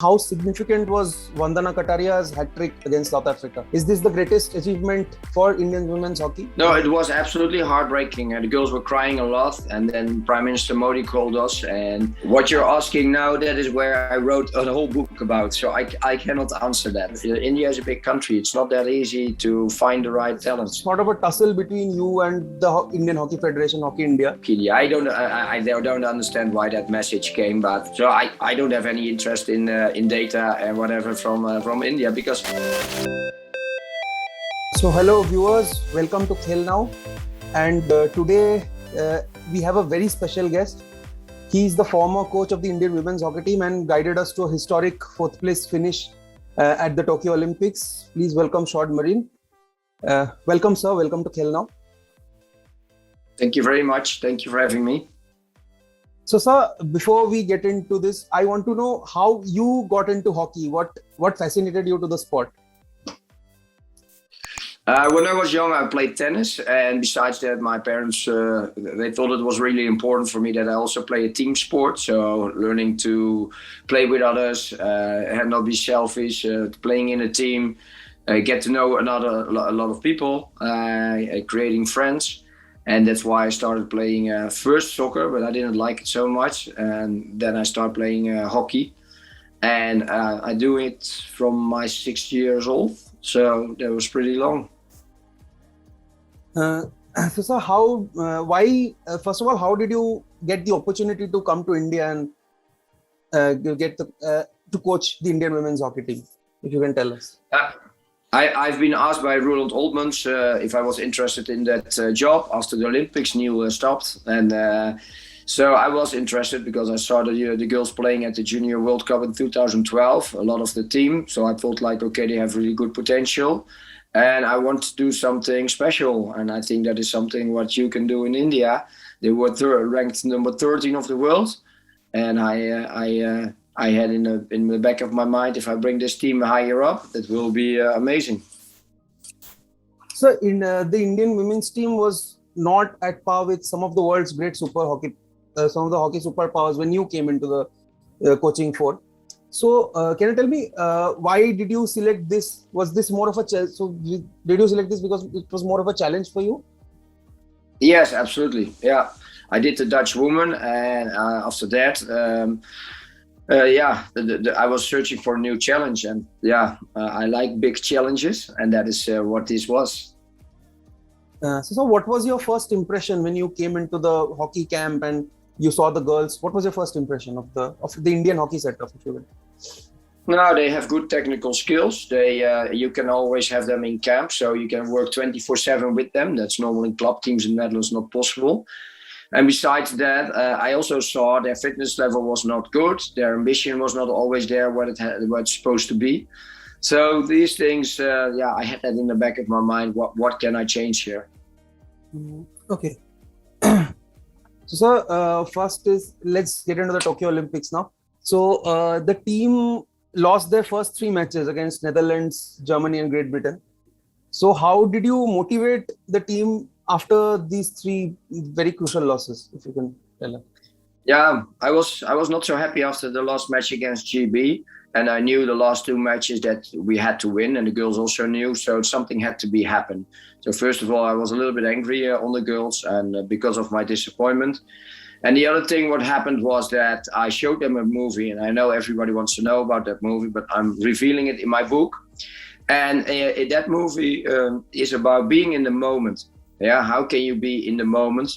How significant was Vandana Kataria's hat-trick against South Africa? Is this the greatest achievement for Indian women's hockey? No, it was absolutely heartbreaking. The girls were crying a lot, and then Prime Minister Modi called us. And what you're asking now, that is where I wrote a whole book about. So I cannot answer that. India is a big country. It's not that easy to find the right talents. Sort of a tussle between you and the Indian Hockey Federation, Hockey India. I don't understand why that message came, but so I don't have any interest in data and whatever from India because. So hello viewers, welcome to Khel Now, and today we have a very special guest. He is the former coach of the Indian women's hockey team and guided us to a historic fourth place finish at the Tokyo Olympics. Please welcome Shod Marine. Welcome sir, welcome to Khel Now. Thank you very much. Thank you for having me. So sir, before we get into this, I want to know how you got into hockey. What fascinated you to the sport? When I was young, I played tennis, and besides that, my parents they thought it was really important for me that I also play a team sport. So learning to play with others and not be selfish, playing in a team, get to know a lot of people, creating friends. And that's why I started playing first soccer, but I didn't like it so much. And then I started playing hockey. And I do it from my 6 years old. So that was pretty long. So sir, first of all, how did you get the opportunity to come to India and to coach the Indian women's hockey team? If you can tell us. I've been asked by Roland Oltmans if I was interested in that job after the Olympics. Neil stopped, and so I was interested because I saw the girls playing at the Junior World Cup in 2012. A lot of the team, so I thought like, okay, they have really good potential, and I want to do something special. And I think that is something what you can do in India. They were ranked number 13 of the world, and I had in the back of my mind, if I bring this team higher up, that will be amazing. So, the Indian women's team was not at par with some of the world's great some of the hockey superpowers when you came into the coaching force. So, can you tell me why did you select this? Was this more of a challenge? So, did you select this because it was more of a challenge for you? Yes, absolutely. Yeah, I did the Dutch woman, and after that. I was searching for a new challenge, and I like big challenges, and that is what this was. So what was your first impression when you came into the hockey camp and you saw the girls? What was your first impression of the Indian hockey setup, if you will? No, they have good technical skills. You can always have them in camp, so you can work 24/7 with them. That's normally in club teams in the Netherlands not possible. And besides that, I also saw their fitness level was not good. Their ambition was not always there what it's supposed to be. So these things, I had that in the back of my mind. What can I change here? Okay. So, sir, first is let's get into the Tokyo Olympics now. So the team lost their first 3 matches against Netherlands, Germany, and Great Britain. So how did you motivate the team after these 3 very crucial losses, if you can tell us? Yeah, I was not so happy after the last match against GB, and I knew the last 2 matches that we had to win, and the girls also knew, so something had to happen. So first of all, I was a little bit angry on the girls, and because of my disappointment. And the other thing what happened was that I showed them a movie, and I know everybody wants to know about that movie, but I'm revealing it in my book. And that movie is about being in the moment. Yeah, how can you be in the moment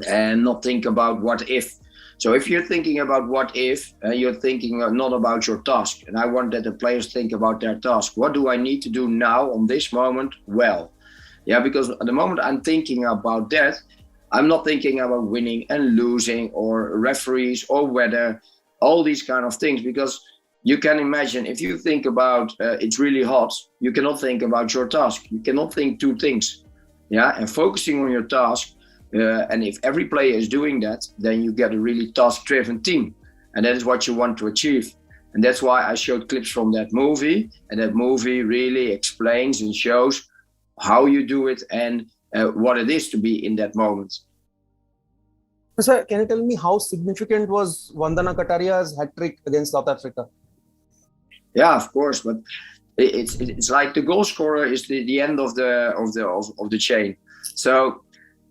and not think about what if? So if you're thinking about what if, you're thinking not about your task. And I want that the players think about their task. What do I need to do now on this moment? Well, yeah, because at the moment I'm thinking about that, I'm not thinking about winning and losing or referees or weather, all these kind of things. Because you can imagine if you think about it's really hot, you cannot think about your task. You cannot think 2 things. Yeah, and focusing on your task, and if every player is doing that, then you get a really task-driven team, and that is what you want to achieve. And that's why I showed clips from that movie, and that movie really explains and shows how you do it and what it is to be in that moment. Sir, can you tell me how significant was Vandana Kataria's hat-trick against South Africa? Yeah, of course, but it's like the goal scorer is the end of the chain. So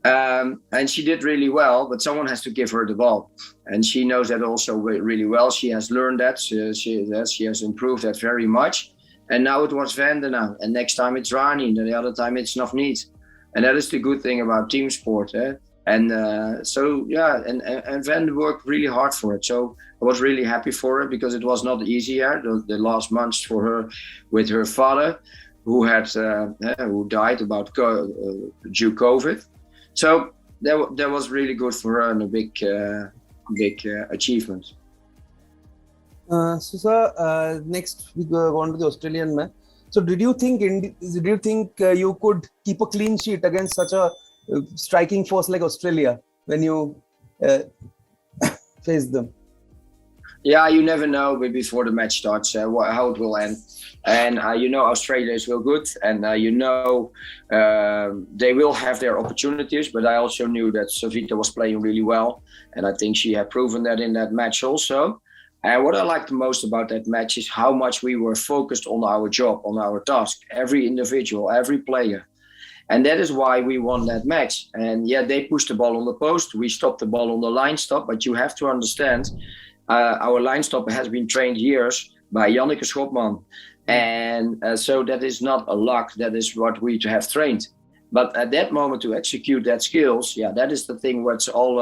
and she did really well, but someone has to give her the ball, and she knows that also really well. She has learned that. She has improved that very much. And now it was Vande now, and next time it's Rani, and the other time it's Navneet. And that is the good thing about team sport. And so yeah, and Vande worked really hard for it. So I was really happy for her because it was not easy the last months for her with her father, who died due COVID. So that was really good for her and a big achievement. So, sir, next we go on to the Australian match. So, did you think you could keep a clean sheet against such a striking force like Australia when you face them? Yeah, you never know before the match starts how it will end. And Australia is real good, and they will have their opportunities. But I also knew that Savita was playing really well, and I think she had proven that in that match also. And what I liked the most about that match is how much we were focused on our job, on our task, every individual, every player. And that is why we won that match. And yeah, they pushed the ball on the post. We stopped the ball on the line stop. But you have to understand, our line stop has been trained years by Janneke Schopman. And so that is not a luck. That is what we have trained. But at that moment to execute that skills, yeah, that is the thing what's all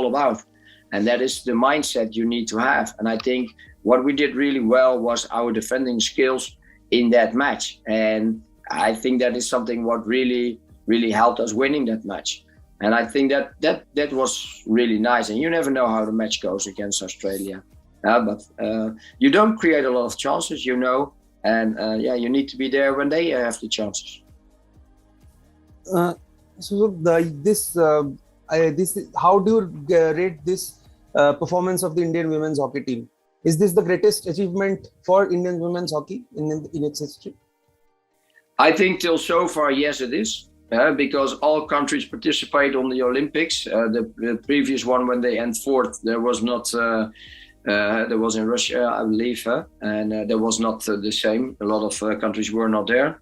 about. And that is the mindset you need to have. And I think what we did really well was our defending skills in that match. And I think that is something what really, really helped us winning that match. And I think that was really nice. And you never know how the match goes against Australia. But you don't create a lot of chances, and you need to be there when they have the chances. How do you rate this performance of the Indian women's hockey team? Is this the greatest achievement for Indian women's hockey in its history? I think till so far, yes, it is. Because all countries participate on the Olympics. The previous one, when they end fourth, there was not. There was in Russia, I believe, and there was not the same. A lot of countries were not there.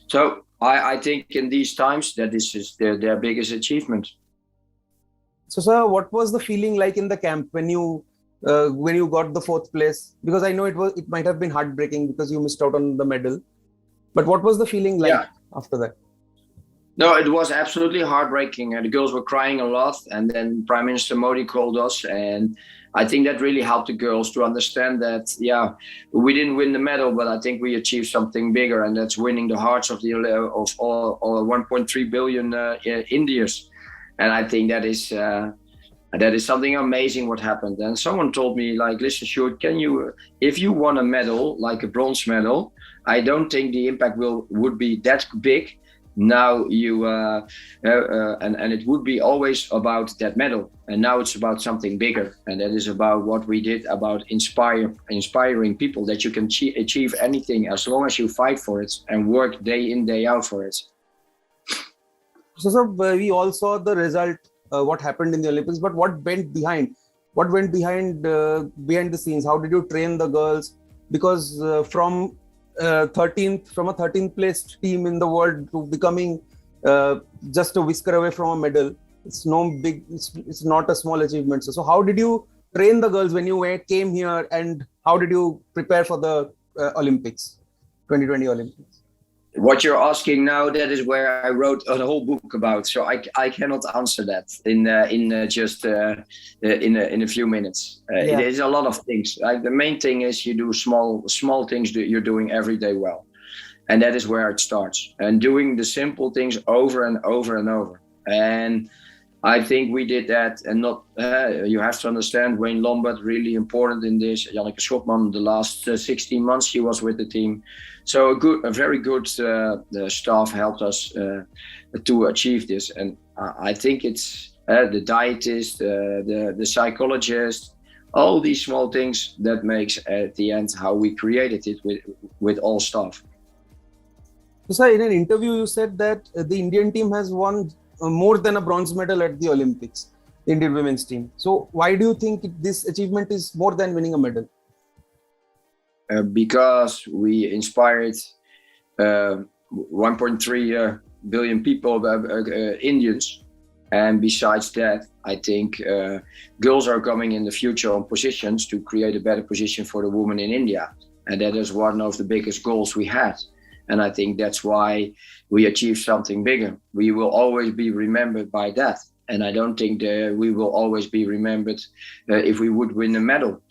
So I think in these times that this is their biggest achievement. So, sir, what was the feeling like in the camp when you got the fourth place? Because I know it might have been heartbreaking because you missed out on the medal. But what was the feeling like after that? No, it was absolutely heartbreaking. The girls were crying a lot, and then Prime Minister Modi called us, and I think that really helped the girls to understand that, yeah, we didn't win the medal, but I think we achieved something bigger, and that's winning the hearts of all 1.3 billion Indians. And I think that is something amazing what happened. And someone told me, like, listen, Sjoerd, if you won a medal, like a bronze medal, I don't think the impact would be that big. Now and it would be always about that medal, and now it's about something bigger, and that is about what we did about inspiring people that you can achieve anything as long as you fight for it and work day in, day out for it. So, sir, we all saw the result, what happened in the Olympics, but what went behind? What went behind the scenes? How did you train the girls? Because from a 13th placed team in the world to becoming just a whisker away from a medal, it's not a small achievement. So how did you train the girls when you came here, and how did you prepare for the Olympics, 2020 Olympics? What you're asking now, that is where I wrote a whole book about. So I cannot answer that in a few minutes. It is a lot of things. Like, the main thing is you do small things that you're doing every day well, and that is where it starts. And doing the simple things over and over and over. And I think we did that, and not. You have to understand, Wayne Lombard really important in this. Janneke Schopman, the last 16 months she was with the team. So a very good staff helped us to achieve this, and I think it's the dietist, the psychologist, all these small things that makes at the end how we created it with all staff. So, in an interview, you said that the Indian team has won more than a bronze medal at the Olympics, the Indian women's team. So why do you think this achievement is more than winning a medal? because we inspired 1.3 billion people, Indians. And besides that, I think girls are coming in the future on positions to create a better position for the woman in India. And that is one of the biggest goals we had. And I think that's why we achieved something bigger. We will always be remembered by that. And I don't think that we will always be remembered if we would win a medal.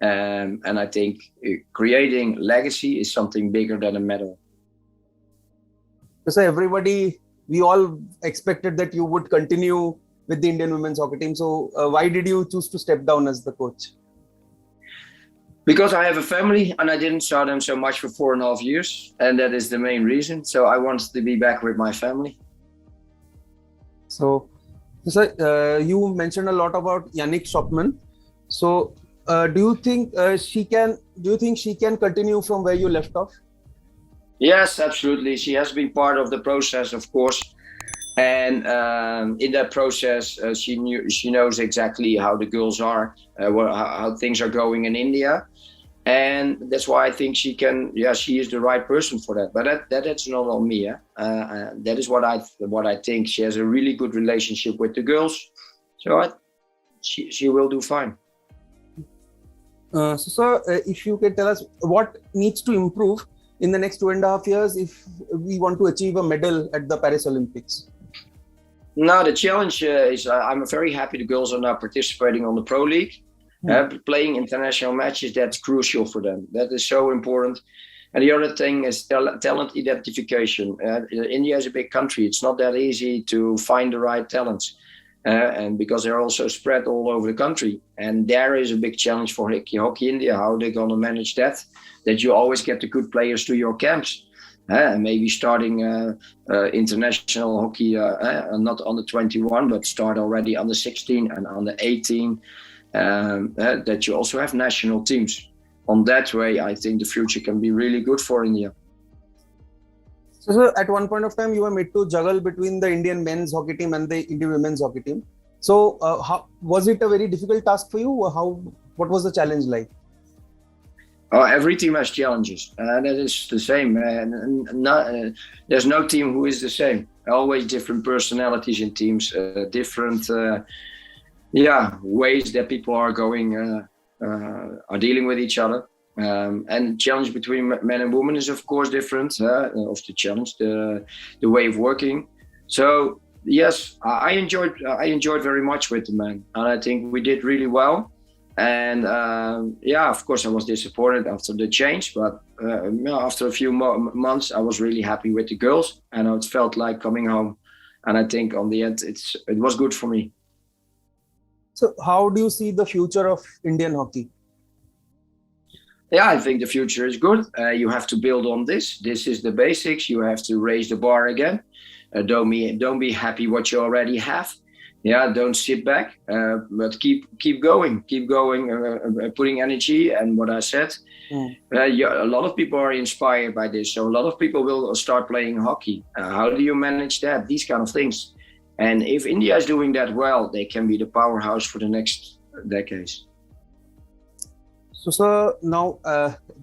And I think creating legacy is something bigger than a medal. So everybody, we all expected that you would continue with the Indian women's hockey team. So why did you choose to step down as the coach? Because I have a family and I didn't saw them so much for 4.5 years. And that is the main reason. So I wanted to be back with my family. So, you mentioned a lot about Yannick Schoppmann. So do you think she can continue from where you left off? Yes, absolutely. She has been part of the process, of course. And in that process, she knows exactly how the girls are, how things are going in India. And that's why I think she is the right person for that. But that's not on me. That is what I think. She has a really good relationship with the girls. So she will do fine. If you can tell us what needs to improve in the next 2.5 years if we want to achieve a medal at the Paris Olympics? No, the challenge is I'm very happy the girls are now participating on the Pro League. Playing international matches, that's crucial for them. That is so important. And the other thing is talent identification. India is a big country. It's not that easy to find the right talents. And because they're also spread all over the country. And there is a big challenge for Hockey India, how they're going to manage that you always get the good players to your camps. And maybe starting international hockey, not under 21, but start already under 16 and under 18. That you also have national teams. On that way, I think the future can be really good for India. So at one point of time, you were made to juggle between the Indian men's hockey team and the Indian women's hockey team. So how was it a very difficult task for you? What was the challenge like? Every team has challenges. That is the same. There's no team who is the same. Always different personalities in teams, different ways that people are are dealing with each other. And the challenge between men and women is of course different. Of the challenge, the way of working. So yes, I enjoyed very much with the men, and I think we did really well. And of course I was disappointed after the change, but after a few months I was really happy with the girls, and it felt like coming home. And I think on the end it was good for me. So how do you see the future of Indian hockey? Yeah, I think the future is good. You have to build on this. This is the basics. You have to raise the bar again. Don't be happy what you already have. Yeah, don't sit back, but keep going, putting energy. And what I said, a lot of people are inspired by this. So a lot of people will start playing hockey. How do you manage that? These kind of things. And if India is doing that well, they can be the powerhouse for the next decades. So, sir, now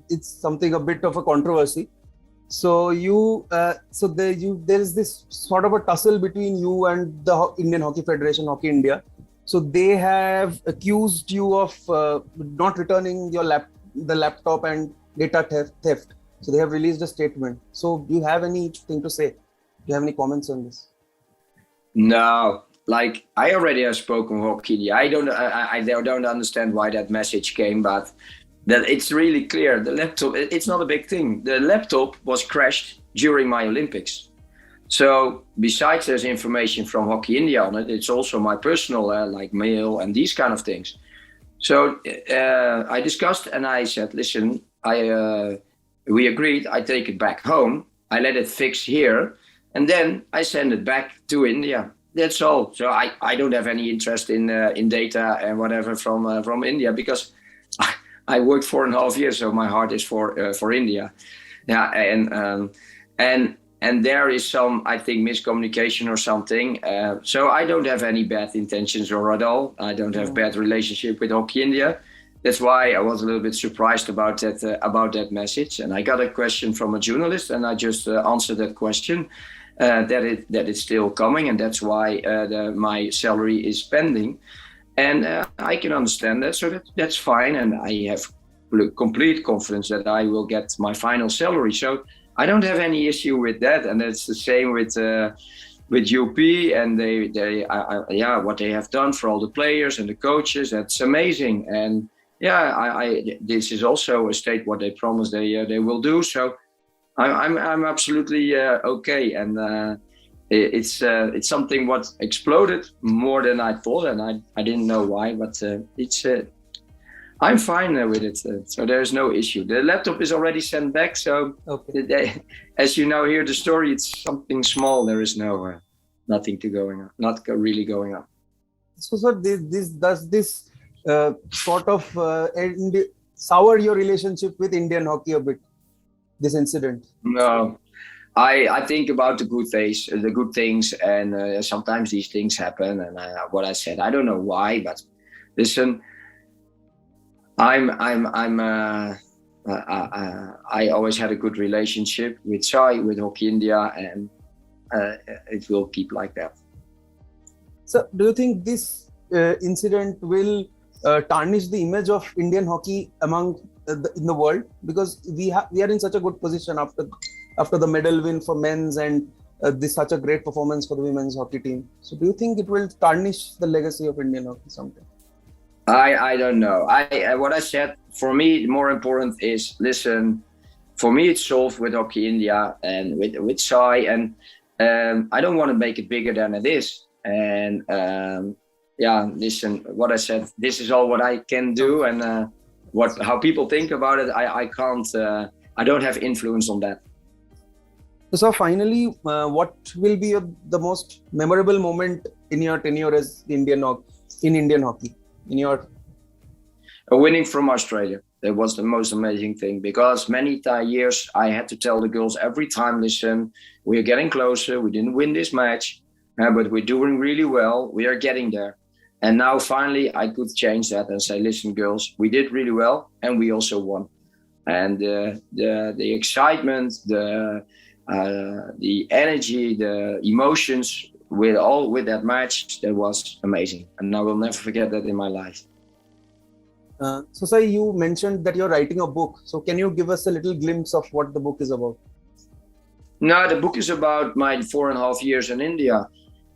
it's something a bit of a controversy. So there is this sort of a tussle between you and the Indian Hockey Federation, Hockey India. So they have accused you of not returning the laptop and data theft. So they have released a statement. So do you have anything to say? Do you have any comments on this? No, like I already have spoken Hockey India. I don't understand why that message came, but that it's really clear. The laptop, it's not a big thing. The laptop was crashed during my Olympics. So besides there's information from Hockey India on it, it's also my personal like mail and these kind of things. So I discussed and I said, listen, we agreed, I take it back home. I let it fix here. And then I send it back to India. That's all. So I don't have any interest in data and whatever from India, because I worked 4.5 years, so my heart is for India. Yeah, and there is some, I think, miscommunication or something. So I don't have any bad intentions or at all. I don't have bad relationship with Hockey India. that's why I was a little bit surprised about that message. And I got a question from a journalist, and I just answered that question. That it's still coming, and that's why my salary is pending. And I can understand that, so that's fine. And I have complete confidence that I will get my final salary. So I don't have any issue with that. And it's the same with UP, and they what they have done for all the players and the coaches. That's amazing. And I this is also a state what they promised they will do. So I'm absolutely okay, and it's something what exploded more than I thought, and I didn't know why, but it's I'm fine with it, so there's no issue. The laptop is already sent back, so Okay. as you know, here the story, it's something small. There is no nothing going on, not really going on. So, sir, does this sort of sour your relationship with Indian hockey a bit? This incident. No, I think about the good things, and sometimes these things happen. And what I said, I don't know why, but listen, I always had a good relationship with Sai, with Hockey India, and it will keep like that. So, do you think this incident will tarnish the image of Indian hockey in the world? Because we are in such a good position after the medal win for men's, and this such a great performance for the women's hockey team. So, do you think it will tarnish the legacy of Indian hockey sometime? I don't know. What I said, for me, more important is, listen, for me it's solved with Hockey India and with Sai, and I don't want to make it bigger than it is. And listen, what I said, this is all what I can do, and how people think about it, I can't. I don't have influence on that. So finally, what will be the most memorable moment in your tenure as Indian hockey? In your winning from Australia, that was the most amazing thing, because many years I had to tell the girls every time, listen, we are getting closer. We didn't win this match, but we're doing really well. We are getting there. And now finally I could change that and say, listen, girls, we did really well, and we also won. And the excitement, the energy, the emotions with that match, that was amazing, and I will never forget that in my life. So, sir, you mentioned that you're writing a book. So, can you give us a little glimpse of what the book is about? No, the book is about my 4.5 years in India,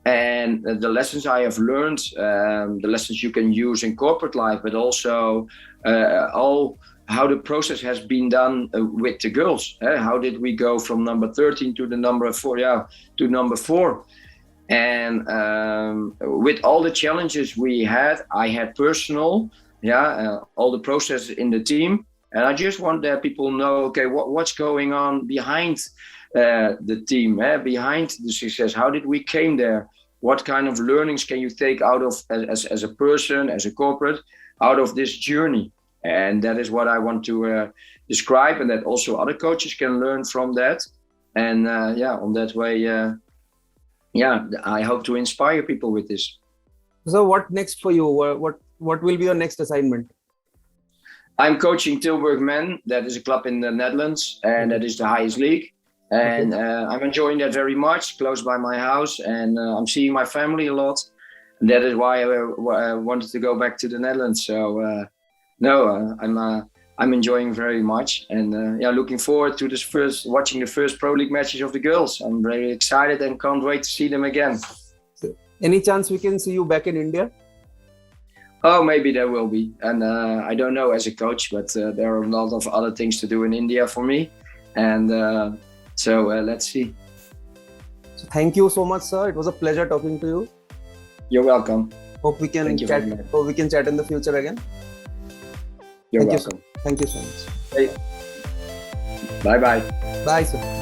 and the lessons I have learned, the lessons you can use in corporate life, but also all how the process has been done with the girls. How did we go from number 13 to the number 4? To number 4. And with all the challenges we had, I had personal, all the processes in the team, and I just want that people know, okay, what's going on behind the team, behind the success. How did we came there? What kind of learnings can you take out of as a person, as a corporate, out of this journey? And that is what I want to describe, and that also other coaches can learn from that. And on that way, I hope to inspire people with this. So, what next for you? What will be your next assignment? I'm coaching Tilburg Men. That is a club in the Netherlands, and that is the highest league. And I'm enjoying that very much, close by my house, and I'm seeing my family a lot. And that is why I wanted to go back to the Netherlands. So, I'm enjoying very much, and looking forward to watching the first Pro League matches of the girls. I'm very excited and can't wait to see them again. So, any chance we can see you back in India? Oh, maybe there will be, and I don't know as a coach, but there are a lot of other things to do in India for me, and let's see. So thank you so much, sir. It was a pleasure talking to you. You're welcome. Hope we can chat. Hope we can chat in the future again. You're welcome. Thank you so much. Hey. Bye bye. Bye, sir.